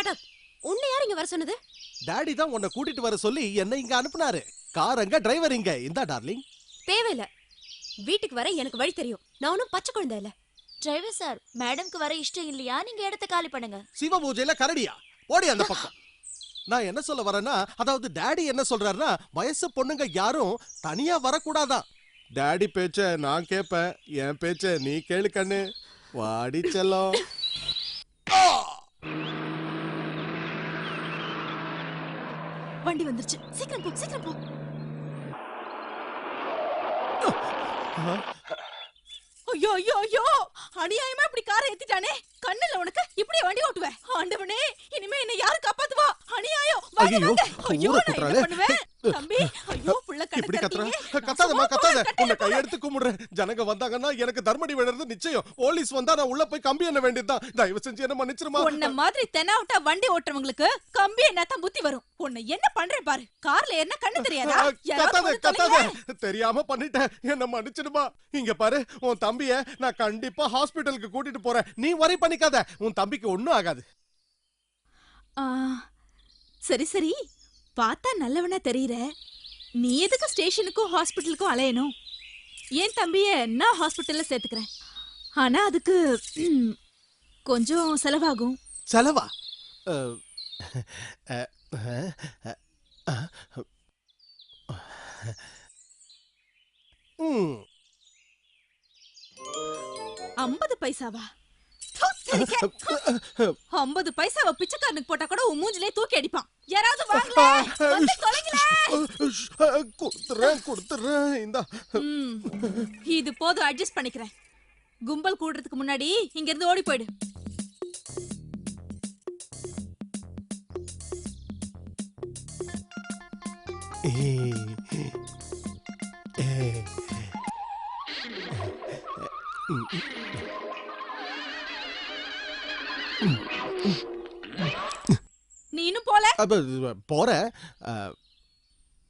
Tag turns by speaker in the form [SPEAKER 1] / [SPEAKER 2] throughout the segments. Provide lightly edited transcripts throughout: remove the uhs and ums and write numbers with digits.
[SPEAKER 1] Shut up. உன்னை யார் இங்க வர சொன்னது?
[SPEAKER 2] டாடி தான் உன்னை கூட்டிட்டு வர சொல்லி என்ன இங்க அனுப்புனாரு. கார் அங்க, டிரைவர் இங்க. இந்தா டார்லிங்.
[SPEAKER 1] தேவையில்ல. வீட்டுக்கு வர எனக்கு வழி தெரியும். நான் ஒன்னும் பச்சை குழந்தை இல்ல.
[SPEAKER 3] டிரைவர் சார், மேடம்க்கு வர இஷ்டம் இல்லையா? நீங்க இடத்த காலி பண்ணுங்க.
[SPEAKER 2] சிவ பூஜையில கரடியா ஓடி அந்த பக்கம். நான் என்ன சொல்ல வரேன்னா, அதாவது டாடி என்ன சொல்றாருன்னா, வயசு பொண்ணுங்க யாரும் தனியா வரக்கூடாதான். டாடி பேச்ச நான் கேட்பேன், என் பேச்ச நீ கேளு கண்ணு. வாடி செல்லம்.
[SPEAKER 3] வண்டி வந்துருச்சு. சீக்கிரம் போ, சீக்கிரம் போ. ஐயோ ஐயோ ஐயோ, அநியாயமா இப்படி காரை ஏத்திட்டானே. கண்ணுல உனக்கு இப்படியே வண்டி ஓட்டுவ? ஆண்டவனே, இனிமே என்ன யாரு காப்பாத்துவா? அநியாயம்.
[SPEAKER 2] ஐயோ,
[SPEAKER 3] ஐயோ, நான் என்ன பண்ணுவேன்? தம்பி, ஐயோ, புள்ள
[SPEAKER 2] இப்படி
[SPEAKER 3] கட்டறீங்க.
[SPEAKER 2] கத்தாதமா கத்தாத. உன்னை கையெடுத்து கும்பிடுறேன். ஜனங்க வந்தாங்கன்னா எனக்கு தர்மடி விடுறது நிச்சயம். போலீஸ் வந்தா நான் உள்ள போய் கம்பி என்ன வேண்டியதுதான். தயவு செஞ்சு என்ன மன்னிச்சிருமா.
[SPEAKER 3] உன்ன மாதிரி தெனாவுட்டா வண்டி ஓட்டுறவங்களுக்கு கம்பி என்னதான் புத்தி வரும். உன்னை என்ன பண்றேன் பாரு. கார்ல என்ன கண்ணு தெரியாதா?
[SPEAKER 2] கத்தாத. தெரியாம பண்ணிட்டேன், என்ன மன்னிச்சிடுமா. இங்க பாரு, உன் தம்பிய நான் கண்டிப்பா ஹாஸ்பிடலுக்கு கூட்டிட்டு போறேன். நீ வரி பண்ணிக்காத. உன் தம்பிக்கு ஒண்ணும் ஆகாது.
[SPEAKER 3] சரி சரி, பார்த்தா நல்லவனா தெரியற. நீ எதுக்கு ஸ்டேஷனுக்கும் ஹாஸ்பிட்டலுக்கும் அலையணும்? ஏன் தம்பிய நான் ஹாஸ்பிட்டல்ல சேர்த்துக்கிறேன். ஆனா அதுக்கு கொஞ்சம் செலவாகும்.
[SPEAKER 2] செலவா? ம்
[SPEAKER 3] 50 பைசாவா? 50 பைசாவை பிச்சைக்காரனுக்கு போட்டா கூட உன் மூஞ்சிலே தூக்கி அடிப்பான். யாராவது வாங்கல, வந்து தொலைங்களே.
[SPEAKER 2] குடுத்துறேன். இந்தா.
[SPEAKER 3] இது போதும், அட்ஜஸ்ட் பண்ணிக்கிறேன். கும்பல் கூடுறதுக்கு முன்னாடி இங்க இருந்து ஓடி போயிடு. நீ இன்னும் போல?
[SPEAKER 2] போற.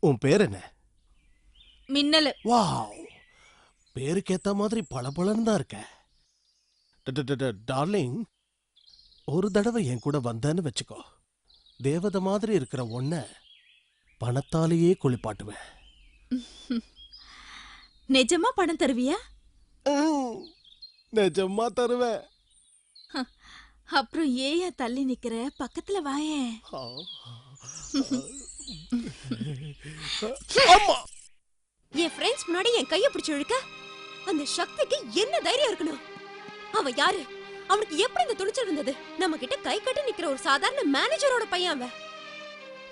[SPEAKER 2] உன் பேர் என்ன?
[SPEAKER 3] மின்னலு.
[SPEAKER 2] வாவ், பேருக்கு ஏத்த மாதிரி பளபளன்னு தான் இருக்க. டார்லிங், ஒரு தடவை என் கூட வந்தேன்னு வச்சுக்கோ, தேவதை மாதிரி இருக்கிற ஒன்ன பணத்தாலேயே குளிப்பாட்டுவேன்.
[SPEAKER 3] நிஜமா பணம் தருவியா?
[SPEAKER 2] நிஜமா தருவேன்.
[SPEAKER 3] அப்புறம் ஏயா தள்ளி நிக்கிற? பக்கத்துல வாயே.
[SPEAKER 1] என் ஃப்ரெண்ட்ஸ் முன்னாடி என் கைய பிடிச்சு இழுக்க அந்த சக்திக்கு என்ன தைரியம் இருக்கணும்? அவன் யாரு? அவனுக்கு எப்படி இந்த துணிச்சல் வந்தது? நம்ம கிட்ட கை கட்டி நிக்கிற ஒரு சாதாரண மேனேஜரோட பையன் அவன்.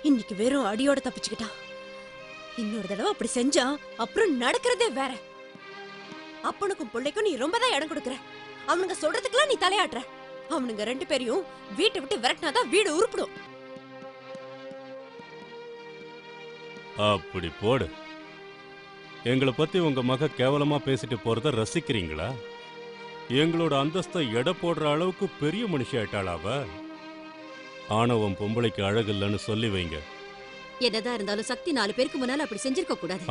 [SPEAKER 1] இன்னைக்கு வெறும் அடியோட தப்பிச்சுக்கிட்டான். இன்னொரு தடவை அப்படி செஞ்சா அப்புறம் நடக்கிறதே வேற. அப்பனுக்கும் பிள்ளைக்கும் நீ ரொம்ப தான் இடம் கொடுக்கற. அவனுங்க சொல்றதுக்கெல்லாம் நீ தலையாட்டுற. அவனுங்க 2 பேரையும் வீட்டை விட்டு விரட்டினாதான் வீடு உருப்பிடும்.
[SPEAKER 4] அப்படி போடு. எங்களை பத்தி உங்க மக கேவலமா பேசிட்டு போறத ரசிக்கிறீங்களா? எங்களோட அந்தஸ்தை எடை போடுற அளவுக்கு பெரிய மனுஷி ஆயிட்டாளாவ. ஆணவம் பொம்பளைக்கு அழகு இல்லைன்னு சொல்லி வைங்க.
[SPEAKER 1] என்னதான் இருந்தாலும் சக்தி 4 பேருக்கு முன்னால அப்படி செஞ்சிருக்க கூடாது.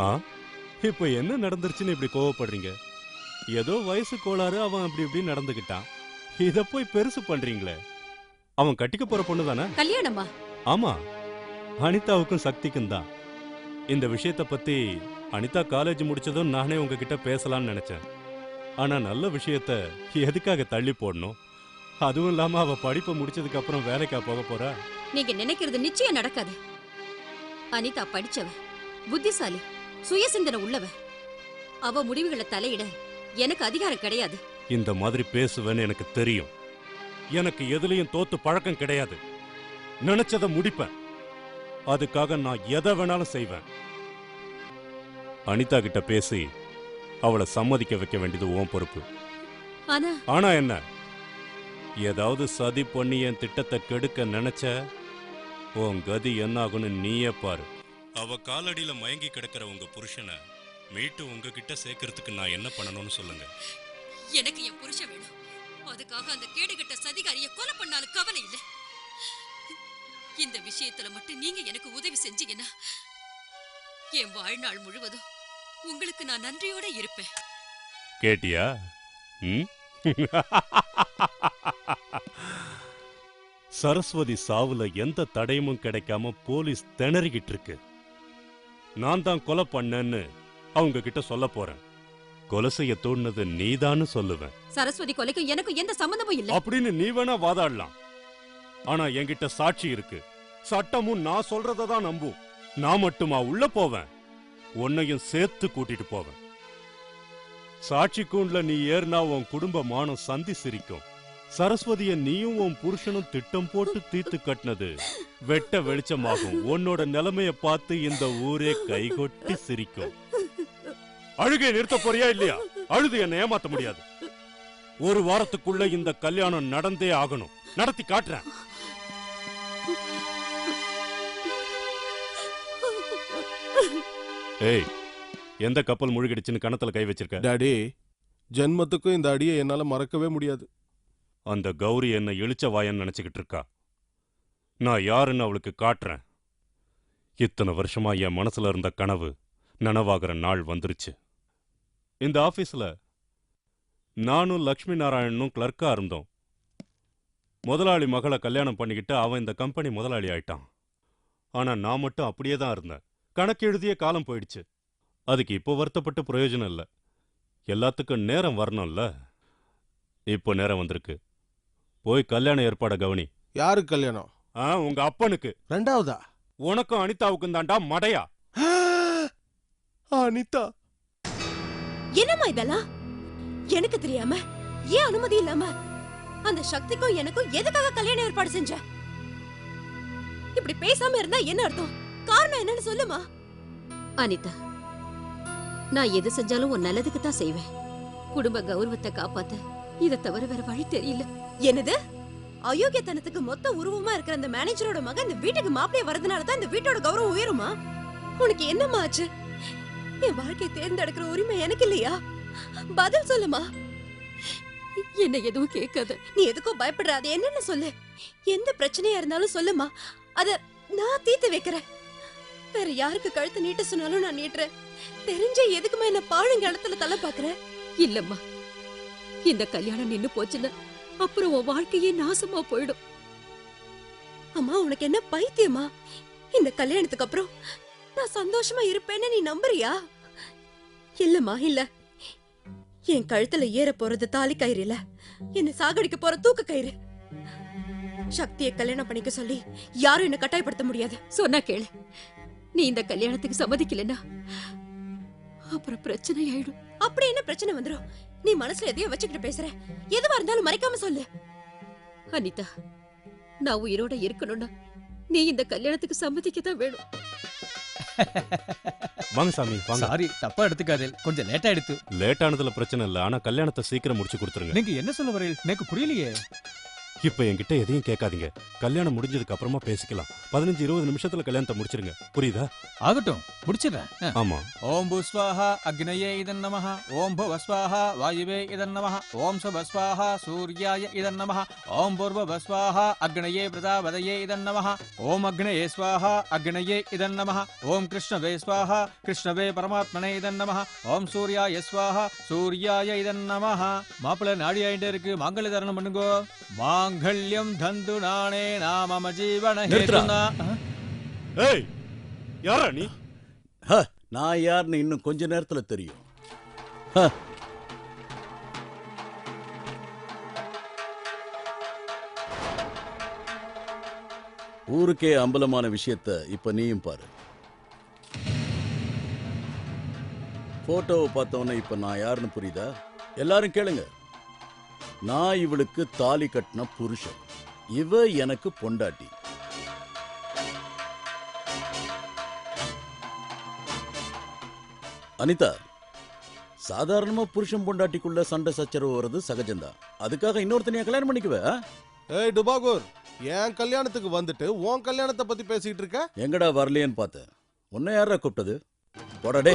[SPEAKER 4] இப்ப என்ன நடந்துருச்சுன்னு இப்படி கோவப்படுறீங்க? ஏதோ வயசு கோளாறு, அவன் அப்படி இப்படி நடந்துகிட்டான். இத போய் பெருசு பண்றீங்களே. அவன் கட்டிக்க போற பொண்ணு தானே?
[SPEAKER 1] கல்யாணமா?
[SPEAKER 4] ஆமா, அனிதாவுக்கும் சக்திக்கும் தான். இந்த விஷயத்தை பத்தி அனிதா காலேஜ் முடிச்சதும் நானே உங்ககிட்ட பேசலாம்னு நினைச்சேன். ஆனா நல்ல விஷயத்த எதுக்காக தள்ளி போடணும்? அதுவும் இல்லாம அவ படிப்பை முடிச்சதுக்கு அப்புறம் வேலைக்கா போக போறா?
[SPEAKER 1] நீங்க நினைக்கிறது நிச்சயம் நடக்காது. அனிதா படிச்சவ, புத்திசாலி, சுயசிந்தனை உள்ளவ. அவ முடிவுகளை தலையிட எனக்கு அதிகாரம் கிடையாது.
[SPEAKER 4] இந்த மாதிரி பேசுவேன்னு எனக்கு தெரியும். எனக்கு எதுலயும் தோத்து பழக்கம் கிடையாது. நினைச்சதை முடிப்பேன். அதுக்காக நான் எதை வேணாலும் செய்வேன். அனிதா கிட்ட பேசி அவளை சம்மதிக்க வைக்க வேண்டியது உன் பொறுப்பு. ஆனா என்ன, ஏதாவது சதி பண்ணி என் திட்டத்தை கெடுக்க நினைச்ச உன் கதி என்ன ஆகும்னு நீயே பாரு. அவ காலடியில மயங்கி கிடக்கிற உங்க புருஷனை மீட்டு உங்ககிட்ட சேர்க்கறதுக்கு நான் என்ன பண்ணணும்னு சொல்லுங்க.
[SPEAKER 1] எனக்கு என் புருஷன் வேணும். அதுக்காக அந்த கேடுகட்ட சதிகாரிய கொலை பண்ணாலும் கவலை இல்லை. இந்த விஷயத்துல மட்டும் நீங்க எனக்கு உதவி செஞ்சீங்கன்னா என் வாழ்நாள் முழுவதும் உங்களுக்கு நான் நன்றியோட இருப்பேன்.
[SPEAKER 4] கேட்டியா? சரஸ்வதி சாவுல எந்த தடயமும் கிடைக்காம போலீஸ் திணறிக்கிட்டு இருக்கு. நான் தான் கொலை பண்ணேன்னு அவங்க கிட்ட சொல்ல போறேன். கொலை செய்ய தோணுனது நீதான்னு சொல்லுவேன்.
[SPEAKER 1] சரஸ்வதி கொலைக்கும் எனக்கும் எந்த சம்பந்தமும் இல்ல
[SPEAKER 4] அப்படின்னு நீ வேணா வாதாடலாம். ஆனா என்கிட்ட சாட்சி இருக்கு. சட்டமும் நான் சொல்றதான் நம்பும். நான் மட்டுமா உள்ள போவேன், உன்னையும் சேர்த்து கூட்டிட்டு போவேன். சாட்சி கூண்டுல நீ ஏறினா உன் குடும்ப மானம் சந்தி சிரிக்கும். சரஸ்வதிய நீயும் உன் புருஷனும் திட்டம் போட்டு தீர்த்து கட்டினது வெட்ட வெளிச்சமாகும். உன்னோட நிலைமைய பார்த்து இந்த ஊரே கைகொட்டி சிரிக்கும். அழுகை நிறுத்த போறியா இல்லையா? அழுது என்னை ஏமாத்த முடியாது. ஒரு வாரத்துக்குள்ள இந்த கல்யாணம் நடந்தே ஆகணும். நடத்தி காட்டுறேன். ஏய், எந்த கப்பல் முழுகிடுச்சுன்னு கணத்துல கை வச்சிருக்க?
[SPEAKER 2] டாடி, ஜென்மத்துக்கும் இந்த அடியை என்னால மறக்கவே முடியாது.
[SPEAKER 4] அந்த கௌரி என்ன இழிச்ச வாயன்னு நினைச்சுக்கிட்டு இருக்கா. நான் யாருன்னு அவளுக்கு காட்டுறேன். இத்தனை வருஷமா என் மனசுல இருந்த கனவு நனவாகிற நாள் வந்துருச்சு. இந்த ஆபீஸ்ல நானும் லக்ஷ்மி நாராயணனும் கிளர்க்கா இருந்தோம். முதலாளி மகளை கல்யாணம் பண்ணிக்கிட்டு அவன் இந்த கம்பெனி முதலாளி ஆயிட்டான். ஆனா நான் மட்டும் அப்படியே தான் இருந்தேன். கணக்கு எழுதிய காலம் போயிடுச்சு. அதுக்கு இப்போ வருத்தப்பட்டு பிரயோஜனம் இல்லை. எல்லாத்துக்கும் நேரம் வரணும்ல. இப்போ நேரம் வந்திருக்கு. போய் கல்யாண ஏற்பாட கவனி.
[SPEAKER 2] யாருக்கு கல்யாணம்?
[SPEAKER 4] உங்க அப்பனுக்கு.
[SPEAKER 2] ரெண்டாவதா?
[SPEAKER 4] உனக்கும் அனிதாவுக்கும் தாண்டா மடையா.
[SPEAKER 2] அனிதா
[SPEAKER 1] என்னம்மா இதெல்லாம்? எனக்கு தெரியாம ஏன் அனுமதி இல்லாம அந்த சக்திக்கும் எனக்கும் எதுக்காக கல்யாண ஏற்பாடு செஞ்ச? இப்படி பேசாம இருந்தா என்ன அர்த்தம்? காரணம் என்னன்னு சொல்லுமா.
[SPEAKER 5] அனிதா, நான் எது செஞ்சாலும் உன் நல்லதுக்கு தான் செய்வேன். குடும்ப கௌரவத்தை காப்பாத்த இதை தவிர வேற வழி தெரியல.
[SPEAKER 1] என்னது? அயோக்கியத்தனத்துக்கு மொத்த உருவமா இருக்கிற அந்த மேனேஜரோட மகன் இந்த வீட்டுக்கு மாப்பிளைய வரதுனாலதான் இந்த வீட்டோட கௌரவம் உயருமா? உனக்கு என்னம்மா ஆச்சு? என் வாழ்க்கையை தேர்ந்தெடுக்கிற உரிமை எனக்கு இல்லையா? பதில் சொல்லுமா.
[SPEAKER 5] என்ன எதுவும் கேட்காத.
[SPEAKER 1] நீ எதுக்கும் பயப்படுற. அது என்னன்னு சொல்லு. எந்த பிரச்சனையா இருந்தாலும் சொல்லுமா. அத நான் தீர்த்து வைக்கிறேன். வேற யாருக்கு கழுத்து நீட்ட சொன்னாலும் நான் நீட்டுறேன். தெரிஞ்ச எதுக்குமா என்ன பாழுங்கடத்துல தலை பாக்குறேன்?
[SPEAKER 5] இல்லம்மா, இந்த கல்யாணம் நின்னு போச்சுன்னா அப்புறம் உன் வாழ்க்கையே நாசமா போயிடும்.
[SPEAKER 1] அம்மா, உனக்கு என்ன பைத்தியமா? இந்த கல்யாணத்துக்கு அப்புறம் நான் சந்தோஷமா இருப்பேன்னு நீ நம்புறியா? இல்லம்மா, இல்ல. என் கழுத்துல ஏற போறது தாலி கயிறு இல்ல, என்ன சாகடிக்க போற தூக்க கயிறு. சக்தியை கல்யாணம் பண்ணிக்க சொல்லி யாரும் என்ன கட்டாயப்படுத்த முடியாது.
[SPEAKER 5] சொன்னா கேளு. நீ இந்த கல்யாணத்துக்கு சம்மதிக்கலன்னா அப்புறம் பிரச்சனை ஆயிடும்.
[SPEAKER 1] அப்படி என்ன பிரச்சனை வந்துரும்? நீ மனசுல எதையோ வச்சுக்கிட்டு பேசுற. எதுவா இருந்தாலும் மறைக்காம சொல்லு.
[SPEAKER 5] அனிதா, நான் உயிரோட இருக்கணும்னா நீ இந்த கல்யாணத்துக்கு சம்மதிக்கத்தான் வேணும்.
[SPEAKER 4] வாங்க சாமி, வாங்க.
[SPEAKER 6] சாரி, தப்பா எடுத்துக்காதே. கொஞ்சம் லேட் ஆயிடுத்து.
[SPEAKER 4] லேட் ஆனதுல பிரச்சனை இல்ல. ஆனா கல்யாணத்தை சீக்கிரம் முடிச்சு கொடுத்துருங்க.
[SPEAKER 6] நீங்க என்ன சொல்ல வரீங்க? எனக்கு புரியலையே.
[SPEAKER 4] இப்ப என்கிட்ட எதையும் கேட்காதீங்க. கல்யாணம் முடிஞ்சதுக்கு அப்புறமா பேசிக்கலாம். 15-20 நிமிஷத்துல கல்யாணத்தை முடிச்சிருங்க. புரியுதா?
[SPEAKER 6] ஆகட்டும், முடிச்சிடுறேன்.
[SPEAKER 4] ஆமா.
[SPEAKER 6] ஓம் பூஸ்வாஹா அக்னயே இதன் நமஹ. ஓம் புவஸ்வாஹா வாயுவே இதன் நமஹ. ஓம் சுபஸ்வாஹா சூர்யாய இதன் நமஹ. ஓம் பூர்வஸ்வாஹா அக்னயே பிரதாபதயே இதன் நமஹ. ஓம் அக்னயே ஸ்வாஹா அக்னயே இதன் நமஹ. ஓம் கிருஷ்ணவே ஸ்வாஹா கிருஷ்ணவே பரமாத்மனே இதன் நமஹ. ஓம் சூர்யாய ஸ்வாஹா சூர்யாய இதன் நமஹ. மாப்பிள்ளை நாடி ஆயிட்டே இருக்கு. மாங்கல்ய தாரணம் பண்ணுங்கோ. மாங்கல்யம் தந்து நானே நாம ஜீவன ஹேதுனா.
[SPEAKER 4] ஏய், யாரா நீ?
[SPEAKER 7] நான் யாருன்னு இன்னும் கொஞ்ச நேரத்துல தெரியும். ஊருக்கே அம்பலமான விஷயத்த இப்ப நீயும் பாரு. போட்டோவை பார்த்தவன இப்ப நான் யாருன்னு புரியுதா? எல்லாரும் கேளுங்க. நான் இவளுக்கு தாலி கட்டின புருஷன். இவ எனக்கு பொண்டாட்டி. அனிதா, சாதாரணமா புருஷன் பொண்டாட்டிக்குள்ள சண்டை சச்சரவு வர்றது சகஜம்தான். அதுக்காக இன்னொருத்தனையா கல்யாணம் பண்ணிக்குவ?
[SPEAKER 2] ஏய் டுபாகூர், என் கல்யாணத்துக்கு வந்துட்டு உன் கல்யாணத்தை பத்தி பேசிட்டு இருக்க?
[SPEAKER 7] எங்கடா வரலையேன்னு பார்த்தேன். உன்னை யாரா கூப்பிட்டது? போடாடே.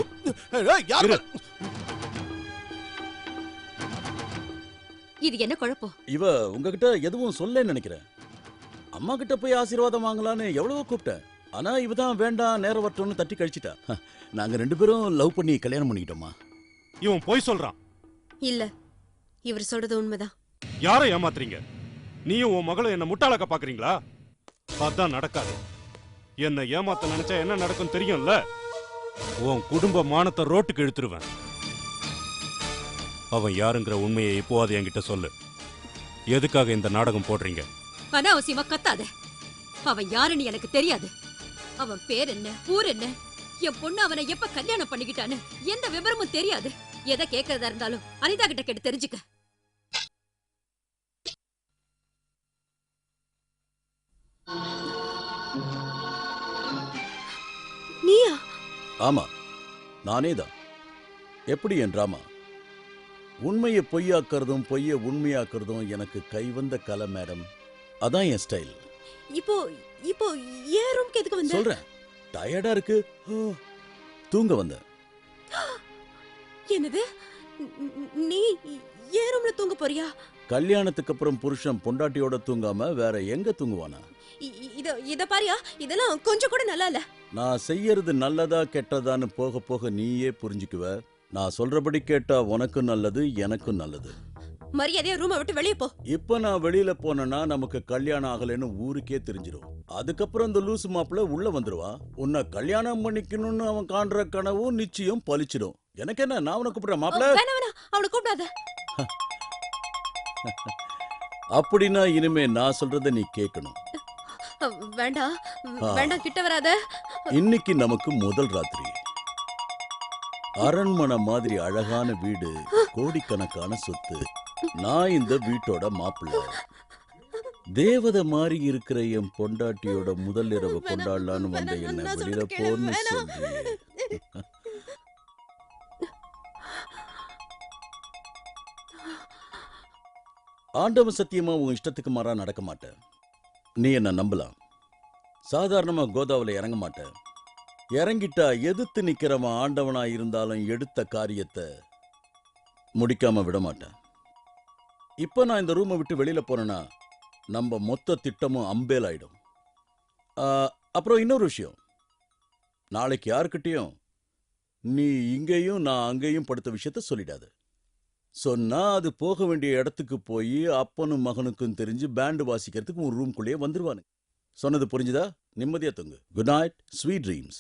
[SPEAKER 5] இது என்ன குழப்பம்?
[SPEAKER 7] இவ உங்ககிட்ட எதுவும் சொல்லன்னு நினைக்கிறேன். அம்மா கிட்ட போய் ஆசீர்வாதம் வாங்கலான்னு எவ்வளவோ கூப்பிட்டேன். ஆனா இவதான் வேண்டாம், நேரம் வரட்டும்னு தட்டி கழிச்சிட்டா. நாங்க 2 பேரும் லவ் பண்ணி கல்யாணம் பண்ணிக்கிட்டோமா.
[SPEAKER 4] இவன் போய் சொல்றான்.
[SPEAKER 1] இல்ல, இவர் சொல்றது உண்மைதான்.
[SPEAKER 4] யாரை ஏமாத்துறீங்க? நீயும் உன் மகளும் என்ன முட்டாளாக்க பாக்குறீங்களா? அதான் நடக்காது. என்ன ஏமாத்த நினைச்சா என்ன நடக்கும் தெரியும்ல? உன் குடும்ப மானத்தை ரோட்டுக்கு இழுத்துருவேன். அவன் யாருங்கிற உண்மையை இப்போது என்கிட்ட சொல்லு. எதுக்காக இந்த நாடகம் போடுறீங்க?
[SPEAKER 5] அனாவசியமா கத்தாத. அவன் யாருன்னு எனக்கு தெரியாது. அவன் பேர் என்ன, ஊர் என்ன, என் பொண்ணு அவனை எப்ப கல்யாணம் பண்ணிக்கிட்டான்னு எந்த விவரமும் தெரியாது. எதை கேட்கறதா இருந்தாலும் அனிதா கிட்ட கேட்டு தெரிஞ்சுக்க.
[SPEAKER 1] நீயா?
[SPEAKER 7] ஆமா, நானே தான். எப்படி என் டிராமா? உண்மையை பொய்யாக்குறதும் பொய்யை உண்மையாக்குறதும் எனக்கு கைவந்த கலை மேடம். அதான் என் ஸ்டைல்.
[SPEAKER 1] இப்போ இப்போ ஏன் ரூம்க்கு எதுக்கு வந்த?
[SPEAKER 7] சொல்றேன், டயர்டா இருக்கு, தூங்க வந்தேன்.
[SPEAKER 1] என்னது? நீ ஏன் ரூம்ல தூங்க போறியா?
[SPEAKER 7] கல்யாணத்துக்கு அப்புறம் புருஷன் பொண்டாட்டியோட தூங்காம வேற எங்க தூங்குவானா?
[SPEAKER 1] இத பாரியா, இதெல்லாம் கொஞ்சம் கூட நல்லா இல்ல.
[SPEAKER 7] நான் செய்யறது நல்லதா கெட்டதான்னு போக போக நீயே புரிஞ்சுக்குவ. நான் சொல்றபடி கேட்டா உனக்கும் நல்லது, எனக்கும் நல்லது.
[SPEAKER 1] மரியாதையா ரூமை விட்டு வெளியே போ.
[SPEAKER 7] இப்ப நான் வெளியில போனேன்னா நமக்கு கல்யாணம் ஆகலைன்னு ஊருக்கே தெரிஞ்சிடும். அதுக்கப்புறம் இந்த லூசு மாப்பிள்ள உள்ள வந்துருவா. உன்னை கல்யாணம் பண்ணிக்கணும்னு அவன் காண்ற கனவும் நிச்சயம் பலிச்சிடும். எனக்கு என்ன, நான் உனக்கு கூப்பிடுறேன் மாப்பிள்ள.
[SPEAKER 1] வேணாம், அவனை கூப்பிடாத.
[SPEAKER 7] அப்படின்னா இனிமே நான் சொல்றத நீ கேட்கணும்.
[SPEAKER 1] வேண்டாம் வேண்டாம், கிட்ட வராத.
[SPEAKER 7] இன்னைக்கு நமக்கு முதல் ராத்திரி. அரண்மனை மாதிரி அழகான வீடு, கோடிக்கணக்கான சொத்து. நான் இந்த வீட்டோட மாப்பிள்ளை. தேவதை மாதிரி இருக்கிற என் பொண்டாட்டியோட முதல் இரவு கொண்டாடலான்னு வந்த என்ன வெளியில போன்னு சொல்றீங்க. ஆண்டவன் சத்தியமா உன் இஷ்டத்துக்கு மாறா நடக்க மாட்டேன். நீ என்ன நம்பலாம். சாதாரணமா கோதாவில இறங்க மாட்டேன். இறங்கிட்டா எதிர்த்து நிக்கிறவன் ஆண்டவனா இருந்தாலும் எடுத்த காரியத்தை முடிக்காம விட மாட்டேன். இப்ப நான் இந்த ரூமை விட்டு வெளியில போனேன்னா நம்ம மொத்த திட்டமும் அம்பேல் ஆயிடும். அப்புறம் இன்னொரு விஷயம், நாளைக்கு யாருக்கிட்டையும் நீ இங்கேயும் நான் அங்கேயும் படுத்த விஷயத்த சொல்லிடாது. சொன்னா அது போக வேண்டிய இடத்துக்கு போய் அப்பனும் மகனுக்கும் தெரிஞ்சு பேண்டு வாசிக்கிறதுக்கு ஒரு ரூம்குள்ளேயே வந்துருவானு. சொன்னது புரிஞ்சுதா? நிம்மதியா தூங்கு. Good night, sweet dreams.